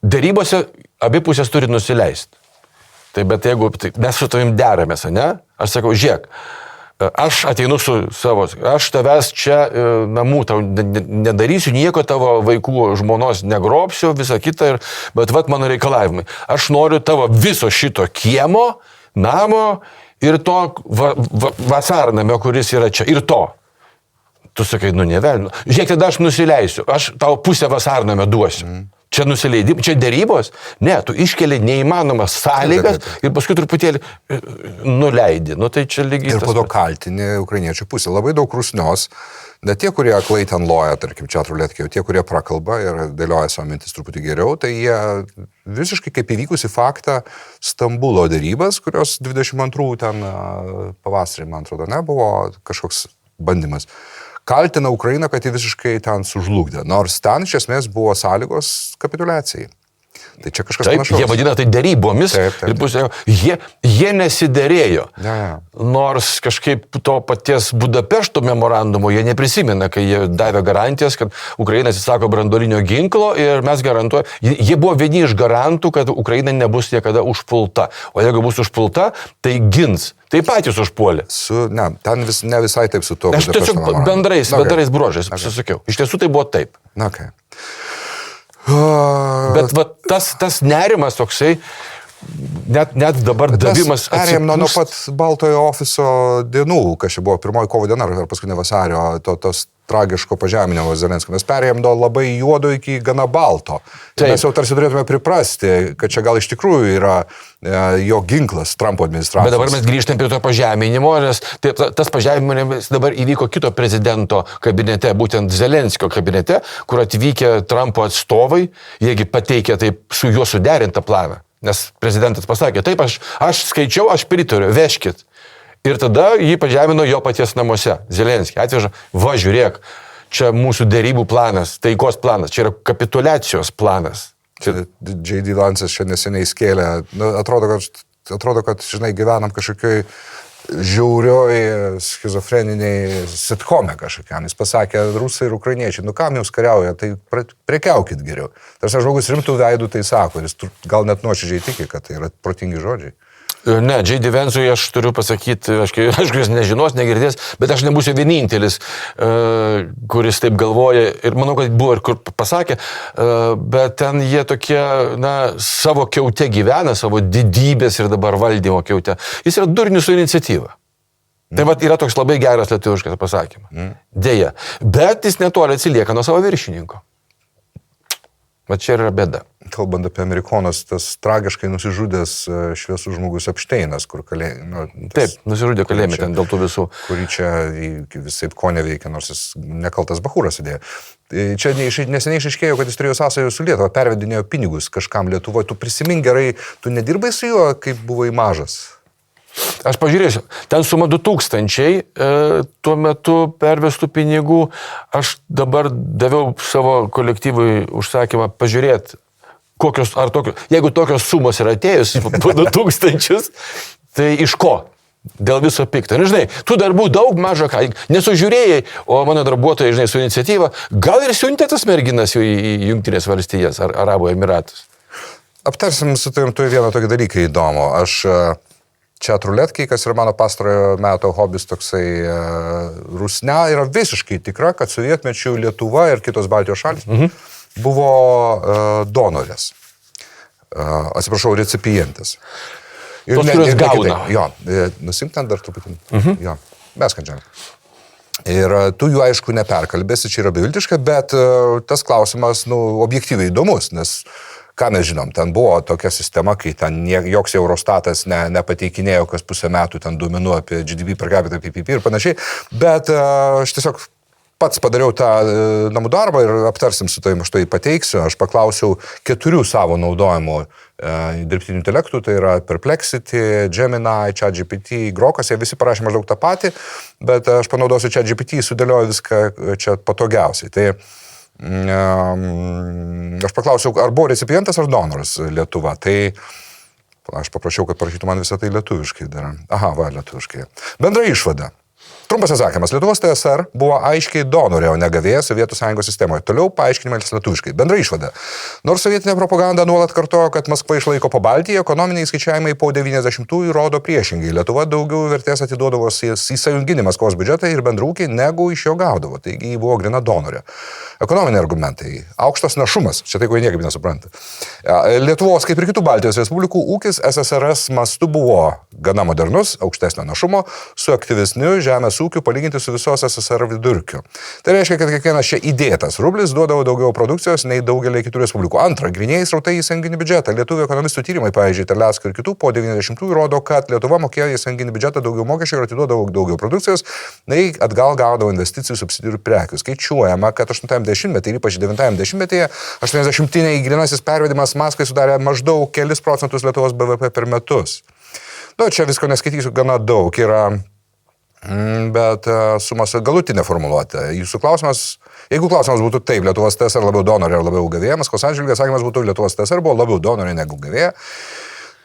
darybose abi pusės turi nusileisti. Tai bet jeigu mes su tavim deramės, ne? Aš sakau, žiūrėk, aš ateinu su savo, aš tavęs čia namų tau nedarysiu, nieko tavo vaikų žmonos negrobsiu, visą kitą, bet vat mano reikalavimai. Aš noriu tavo viso šito kiemo, namo ir to vasarnamio, kuris yra čia, ir to. Tu sakai, nevelnu. Žiūrėk, tada aš nusileisiu, aš tau pusę vasarnamio duosiu. Čia nusileidimai, čia dėrybos? Ne, tu iškeli neįmanomas sąlygas ir paskui truputėlį nuleidi. Nu, tai čia lygiai. Ir po to kaltini ukrainiečių pusę. Labai daug rusnios, ne tie, kurie aklai ten loja, tarkim, čia truletkiai, tie, kurie prakalba ir dėlioja savo mintis truputį geriau, tai jie visiškai kaip įvykusi faktą Stambulo dėrybas, kurios 22 ten pavasarį, man atrodo, nebuvo kažkoks bandymas. Kaltina Ukrainą, kad jie visiškai ten sužlugdė, nors ten iš esmės buvo sąlygos kapituliacijai. Tai čia kažkas panašaus. Jie vadina tai dėrybomis. Taip. Jie nesiderėjo. Ja. Nors kažkaip to paties Budapešto memorandumo jie neprisimena, kai jie davė garantijas, kad Ukraina atsisako branduolinio ginklo ir mes garantuojame. Jie buvo vieni iš garantų, kad Ukraina nebus niekada užpulta. O jeigu bus užpulta, tai gins. Tai patys užpuolė. Ten ne visai taip su to. Aš tiesiog bendrais bruožais susakiau. Iš tiesų tai buvo taip. Okay. Bet va, tas nerimas toksai, net dabar davimas... Perėjom nuo pat Baltojo ofiso dienų, kas čia buvo 1 kovo diena ar paskutinė vasario, tos tragiško pažeminimo Zelenskio. Mes perėjom nuo labai juodo iki gana balto. Mes jau tarsi turėtume priprasti, kad čia gal iš tikrųjų yra jo ginklas Trumpo administracijos. Bet dabar mes grįžtam prie to pažeminimo, nes tas pažeminimas dabar įvyko kito prezidento kabinete, būtent Zelenskio kabinete, kur atvykę Trumpo atstovai, jiegi pateikė taip su juo suderintą planą. Nes prezidentas pasakė, taip, aš skaičiau, aš pritariu, vežkit. Ir tada jį pažemino jo paties namuose. Zelenskį atveža, va žiūrėk, čia mūsų dėrybų planas, taikos planas, čia yra kapituliacijos planas. J.D. Lances čia neseniai skėlė, atrodo, kad, žinai, gyvenam kažkokioj žiaurioj schizofreniniai sitkome kažkokiam. Jis pasakė, rusai ir ukrainiečiai, nu kam jums kariauja, tai prekiaukit geriau. Tarsi žmogus rimtų veidų tai sako, jis gal net nuoširdžiai tiki, kad tai yra protingi žodžiai. Ne, J.D. Vance'ui aš turiu pasakyti, aišku, jis nežinos, negirdės, bet aš nebūsiu vienintelis, kuris taip galvoja ir manau, kad buvo ir kur pasakė, bet ten jie tokie, savo kiaute gyvena, savo didybės ir dabar valdymo kiaute. Jis yra durnius su iniciatyva. Tai va yra toks labai geras lietuviškas pasakymas. Deja. Bet jis netoli atsilieka nuo savo viršininko. Va čia yra bėda. Kalbant apie amerikonus, tas tragiškai nusižudęs šviesų žmogus Epšteinas, kur kalėjime. Taip, nusižudė kalėjime ten dėl tų visų. Kurį čia visaip ko neveikia, nors jis nekaltas bachūras įdėjo. Čia neseniai išaiškėjo, kad jis turėjo sąsajų su Lietuva, pervedinėjo pinigus kažkam Lietuvoje. Tu prisimink gerai, tu nedirbai su juo, kaip buvai mažas. Aš pažiūrėsiu, ten suma 2000, tuo metu pervestų pinigų, aš dabar daviau savo kolektyvui užsakymą pažiūrėti, jeigu tokios sumos yra atėjus po 2000, tai iš ko? Dėl viso pikto. Žinai, tų darbų daug mažo ką, nesužiūrėjai, o mano darbuotojai, žinai, su iniciatyva, gal ir siuntė tas merginas į Jungtinės valstijas ar Arabų Emiratus. Aptarsim su tavim vieną tokį dalyką įdomu. Aš čia truletkiai, kas yra mano pastarojo meto hobis toksai rusne, yra visiškai tikra, kad sovietmečių Lietuva ir kitos Baltijos šalys buvo donorės. Atsiprašau, recipientės. Tos, kurios gauna. Jo, nusimk ten dar truputį. Jo, beskandžiam. Ir tu jų aišku neperkalbėsi, čia yra beviltiška, bet tas klausimas, objektyviai įdomus, nes ką mes žinom, ten buvo tokia sistema, kai ten joks Eurostatas nepateikinėjo kas pusę metų ten duomenų apie GDP per capita, PPP ir panašiai, bet aš tiesiog pats padariau tą namų darbą ir aptarsim su tavim, aš tai pateiksiu. Aš paklausiau 4 savo naudojimų dirbtinių intelektų, tai yra Perplexity, Gemini, ChatGPT, Grokas, jie visi parašė maždaug tą patį, bet aš panaudosiu ChatGPT, sudėlioju viską čia patogiausiai. Tai aš paklausiau, ar buvo recipientas ar donoras Lietuva. Tai aš paprašiau, kad parašytų man visą tai lietuviškai dar. Aha, va, lietuviškai. Bendra išvada. Trumpas atsakymas. Lietuvos TSR buvo aiškiai donorė, o ne gavėja Sovietų Sąjungos sistemoje. Toliau paaiškinimas lietuviškai. Bendra išvada. Nors sovietinė propaganda nuolat kartojo, kad Maskva išlaiko Pabaltiją, ekonominiai skaičiavimai po 90-ųjų rodo priešingai. Lietuva daugiau vertės atiduodavo į sąjunginį Maskvos biudžetą ir bendrūkį, negu iš jo gaudavo. Taigi ji buvo grina donorė. Ekonominiai argumentai. Aukštas našumas. Čia tai, ko niekaip nesupranta. Lietuvos, kaip ir kitų Baltijos respublikų, ūkis SSRS mastu buvo gana modernus, aukštesnio našumo, su aktyvesniu žemės ūkių palyginti su visos SSR vidurkiu. Tai reiškia, kad kiekvienas čia įdėtas rublis duodavo daugiau produkcijos nei daugelį kitų respublikų. Antra, grynieji srautai į sąjunginį biudžetą. Lietuvių ekonomistų tyrimai, pavyzdžiui, Terlecko ir kitų po 90-ųjų rodo, kad Lietuva mokėjo į sąjunginį biudžetą daugiau mokesčių ir atiduodavo daugiau produkcijos, nei atgal gaudavo investicijų, subsidijų ir prekių. Skaičiuojama, kad 80-metį ir ypač 90-metyje 80-iniai grynasis pervedimas Maskvai sudarė maždaug kelis procentus Lietuvos BVP per metus. Nu, čia visko neskaitysiu, gana daug yra, bet sumas galutinė formuluotė. Jūsų klausimas, jeigu klausimas būtų taip, Lietuvos TSR labiau donorė ar labiau gavėja, Maskvos atžvilgiu atsakymas būtų Lietuvos TSR buvo labiau donorė negu gavėja.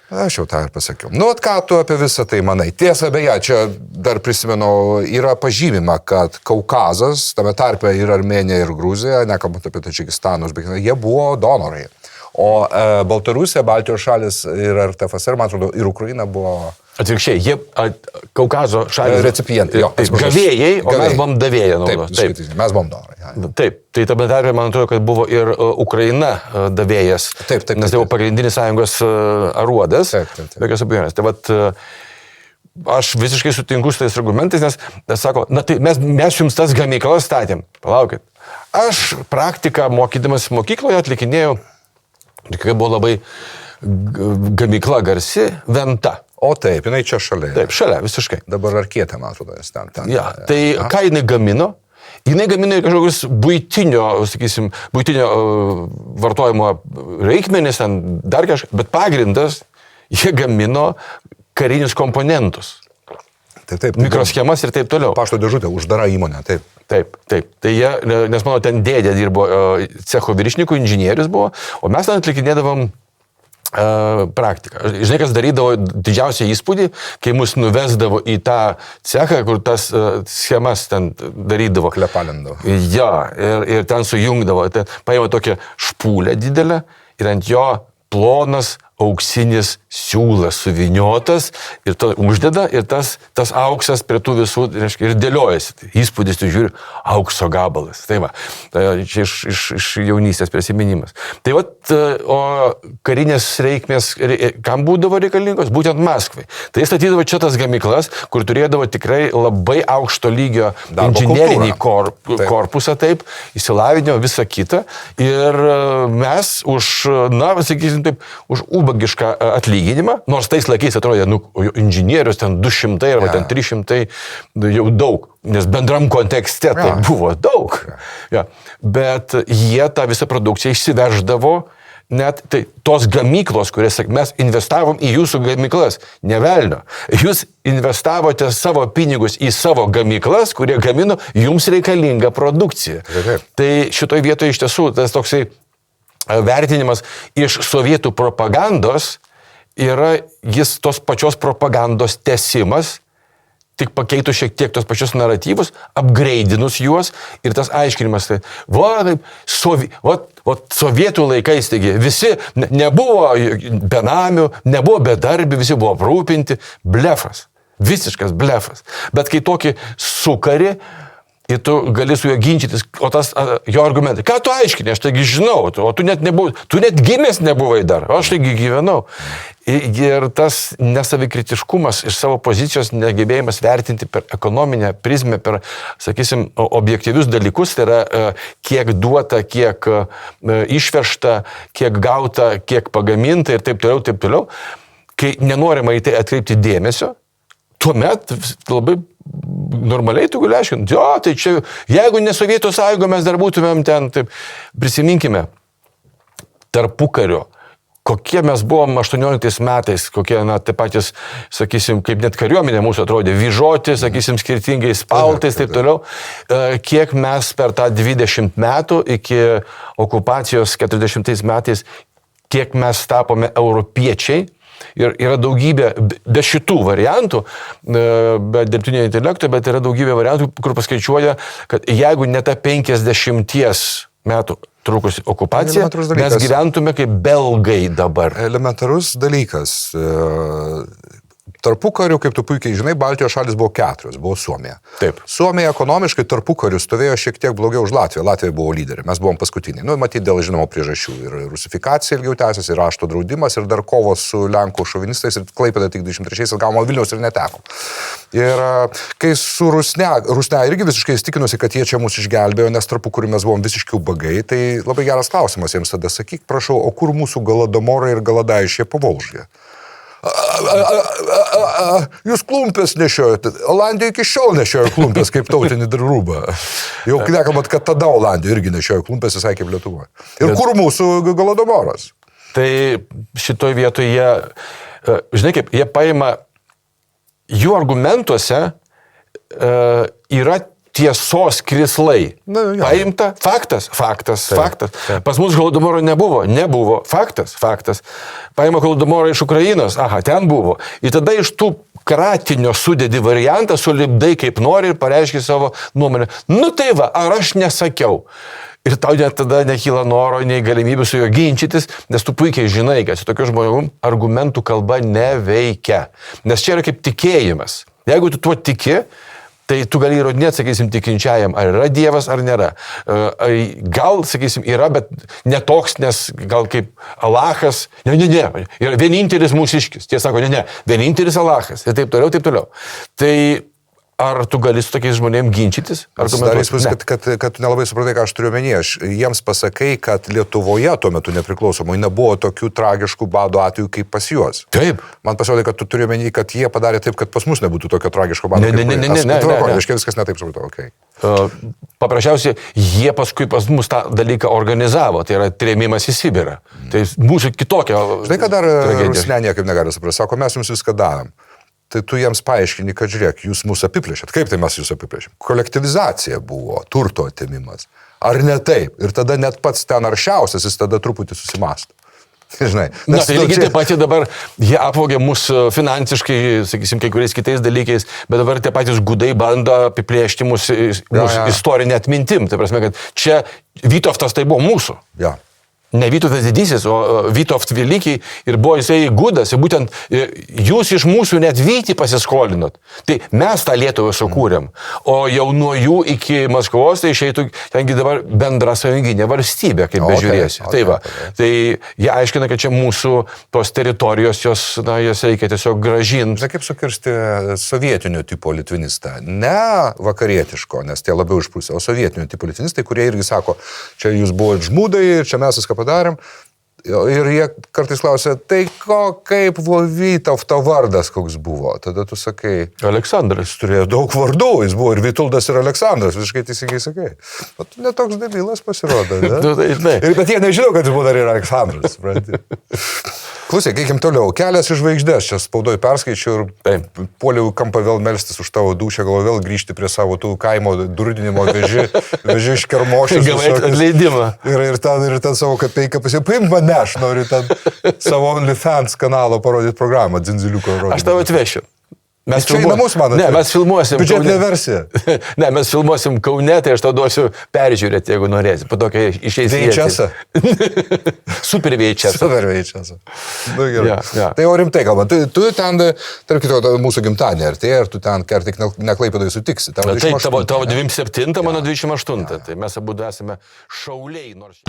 Aš jau tą ir pasakiau. Nu, ką tu apie visą tai manai? Tiesa, beje, čia dar prisimenu, yra pažymima, kad Kaukazas, tame tarpe ir Armėnija, ir Gruzija, nekalbant apie Tadžikistanus, bet jie buvo donorai. O Baltarusija, Baltijos šalis ir TFSR, man atrodo, ir Ukraina buvo... Atvirkščiai, jie Kaukazo šalis... Recipientai, jo. Gavėjai, o mes buvom davėjai. Taip, mes buvom donorai. Taip, tai tame tarpe, man atrodo, kad buvo ir Ukraina davėjas. Taip. Nes tai buvo pagrindinis sąjungos aruodas. Taip. Be jokios abejonės. Tai vat, aš visiškai sutinku su tais argumentais, nes sako, na tai mes jums tas gamyklas statėm. Palaukit. Aš praktiką mokydamas mokykloje atlikinėjau. Tikrai buvo labai gamykla garsi, Venta. O taip, jinai čia šalia. Taip, šalia, visiškai. Dabar Arkietė, man atrodo, jis ten. Ja, tai ką jinai gamino? Jinai gamino kažkokius buitinio vartojimo reikmenis, dar kažką, bet pagrindas, jie gamino karinius komponentus. Taip. Mikroschemas ir taip toliau. Pašto dėžutė, uždara įmonė, taip. Taip. Tai jie, nes mano ten dėdė dirbo cecho viršininkų, inžinierius buvo, o mes ten atlikinėdavom praktiką. Žinai, kas darydavo didžiausią įspūdį, kai mus nuvesdavo į tą cechą, kur tas schemas ten darydavo. Klepalindavo. Ja, ir ten sujungdavo. Ten paėmė tokią špūlę didelę ir ant jo plonas auksinis siūlas suviniotas ir to uždeda ir tas auksas prie tų visų, reiškia, ir dėliojasi. Įspūdis, tu žiūri, aukso gabalas. Tai va, čia iš jaunystės prisiminimas. Tai va, o karinės reikmės, kam būdavo reikalingos? Būtent Maskvai. Tai statydavo čia tas gamyklas, kur turėdavo tikrai labai aukšto lygio inžinerinį korpusą, taip, įsilavinimo, visą kitą. Ir mes už, sakysim taip, už ubagišką atlyginimą, nors tais laikais atrodė, inžinierius ten 200 arba ten 300 jau daug, nes bendram kontekste tai buvo daug. Ja. Bet jie tą visą produkciją išsiveždavo, net tai, tos gamyklos, kurias mes investavom į jūsų gamyklas, nevelnio. Jūs investavote savo pinigus į savo gamyklas, kurie gamino jums reikalingą produkciją. Tai šitoj vietoje iš tiesų tas toksai vertinimas iš sovietų propagandos yra jis tos pačios propagandos tęsimas, tik pakeitų šiek tiek tos pačios naratyvus, upgrade'inus juos ir tas aiškinimas, tai sovietų laikais, taigi, visi nebuvo benamių, nebuvo bedarbių, visi buvo aprūpinti, blefas, visiškas blefas. Bet kai tokį sukari, ir tu gali su juo ginčytis, o tas jo argumentai, ką tu aiškini, aš taigi žinau, o tu net gimęs nebuvai dar, o aš taigi gyvenau. Ir tas nesavikritiškumas iš savo pozicijos negebėjimas vertinti per ekonominę prizmę, per, sakysim, objektyvius dalykus, tai yra kiek duota, kiek išvežta, kiek gauta, kiek pagaminta ir taip toliau, kai nenorima į tai atkreipti dėmesio, tuomet labai normaliai tu gali aiškinti, jo, tai čia, jeigu ne Sovietų sąjunga, mes dar būtumėm ten, taip, prisiminkime, tarpukario, kokie mes buvom 18 metais, kokie, taip patys, sakysim, kaip net kariuomenė mūsų atrodė, vyžoti, sakysim, skirtingais paltais, taip toliau, kiek mes per tą 20 metų iki okupacijos 40 metais, kiek mes tapome europiečiai. Ir yra daugybė, be šitų variantų, be dirbtinio intelekto, bet yra daugybė variantų, kur paskaičiuoja, kad jeigu ne ta 50 metų trukusi okupacija, mes gyventume kaip belgai dabar. Elementarus dalykas. Tarpukariu, kaip tu puikiai žinai, Baltijos šalis buvo 4, buvo Suomija. Taip. Suomija ekonomiškai tarpukariu stovėjo šiek tiek blogiau už Latviją. Latvija buvo lyderė, mes buvom paskutiniai. Matyti dėl žinomų priežasčių. Ir rusifikacija ilgiau tęsiasi, ir rašto draudimas, ir dar kovos su Lenkų šovinistais, ir Klaipėda tik 23 atgavo, Vilniaus ir neteko. Ir kai su Rusne irgi visiškai įstikinusi, kad jie čia mūsų išgelbėjo, nes tarpu, kur mes buvom visiškai ubagai, tai labai geras klausimas jiems tada, sakyk, prašau, o kur mūsų Galadomorai ir Galadaišė Povолžyje? Jūs klumpės nešiojate. Olandija iki šiol nešiojo klumpės kaip tautinį rūbą. Jau nekalbant, kad tada Olandija irgi nešiojo klumpės visai kaip Lietuva. Ir kur mūsų Galadomoras? Tai šitoj vietoje jie, žinai kaip, jie paima, jų argumentuose yra tiesos krislai. Paimta, faktas. Pas mus Holodomoro nebuvo, faktas. Paima Holodomorą iš Ukrainos, ten buvo. Ir tada iš tų kratinio sudėdi variantą, sulipdai kaip nori ir pareiški savo nuomonę. Nu tai va, ar aš nesakiau? Ir tau net tada nekyla noro, nei galimybė su juo ginčytis, nes tu puikiai žinai, kad su tokiu žmogum argumentų kalba neveikia. Nes čia yra kaip tikėjimas. Jeigu tu tuo tiki, tai tu gali įrodinėti, sakysim, tikinčiajam, ar yra Dievas, ar nėra. Gal, sakysim, yra, bet netoks, nes gal kaip Alachas, ne, yra vienintelis mūsiškis. Tie sako, ne, vienintelis Alachas. Ir taip toliau. Tai ar tu gali su tokiais žmonėms ginčytis? Dar įspūdis, kad tu nelabai supratai, ką aš turiu omenyje. Aš jiems pasakai, kad Lietuvoje tuo metu nepriklausomai nebuvo tokių tragiškų bado atvejų kaip pas juos. Taip. Man pasirodė, kad tu turi omenyje, kad jie padarė taip, kad pas mus nebūtų tokio tragiško bado. Ne. Aiškiai, viskas netaip supratau. Okay. Paprasčiausiai, jie paskui pas mus tą dalyką organizavo. Tai yra trėmimas į Sibirą. Tai mūsų kitokia. Žinai, kad dar Rusne niekaip negali suprasti. Sako, mes jums viską davėm. Tai tu jiems paaiškini, kad žiūrėk, jūs mūsų apiplėšėt. Kaip tai mes jūs apiplėšėm? Kolektyvizacija buvo, turto atimimas. Ar ne taip? Ir tada net pats ten aršiausias, jis tada truputį susimasto. Žinai. Na, tai lygiai taip pat dabar jie apvogė mus finansiškai, sakysim, kai kuriais kitais dalykais, bet dabar tie patys gudai bando apiplėšti mus istorinę atmintim. Tai prasme, kad čia Vytautas tai buvo mūsų. Ja. Ne Vytautas didysis, o Vytautas Velykiai ir buvo jisai gudas. Ir būtent jūs iš mūsų net Vytį pasiskolinot. Tai mes tą Lietuvą sukūrėm. O jau nuo jų iki Maskvos tai išeitų, tengi dabar bendra sąjunginė valstybė, kaip bežiūrėsi. Tai va. Tai jie aiškina, kad čia mūsų tos teritorijos, jas reikia tiesiog gražinti. Tai kaip sukirsti sovietinio tipo litvinistą. Ne vakarietiško, nes tie labiau išprusė, o sovietinio tipo litvinistai, kurie irgi sako, čia jūs buvo žmūdai ir čia mes viską padarėm. Ir jie kartais klausia, tai kaip Vytauto vardas koks buvo? Tada tu sakai... Aleksandras. Jis turėjo daug vardų, jis buvo ir Vytautas, ir Aleksandras, visiškai teisingai sakai. O tu netoks debilas pasirodo, ne? Bet jie nežino, kad jis buvo dar ir Aleksandras. Klausyk, eikim toliau. Kelias į žvaigždės. Čia spaudoj perskaičiu ir puoliau kampą vėl melstis už tavo dūšią, gal vėl grįžti prie savo tų kaimo durdinimo veži iš kermošius. Gavai atleidimą. Ir ten savo kapeiką paimk mane, aš noriu ten savo OnlyFans kanalo parodyti programą, dzindziliuko rodyti. Aš tavo atvešiu. Mes čia į namus, mano. Ne, mes filmuosim. Biudžetinė versija. Ne, mes filmuosim Kaune, tai aš tau duosiu peržiūrėti, jeigu norėsi. Po to, kai išeis VHS. Super VHS. Super VHS. Nu, gerai. Ja. Tai jau rimtai kalbant. Tu ten, tarp kito, mūsų gimtadienį artėja, ir tu ten tik neklaipėdai sutiksi. Taip, tavo 27, mano 28. Tai mes abu esame šauliai, nors...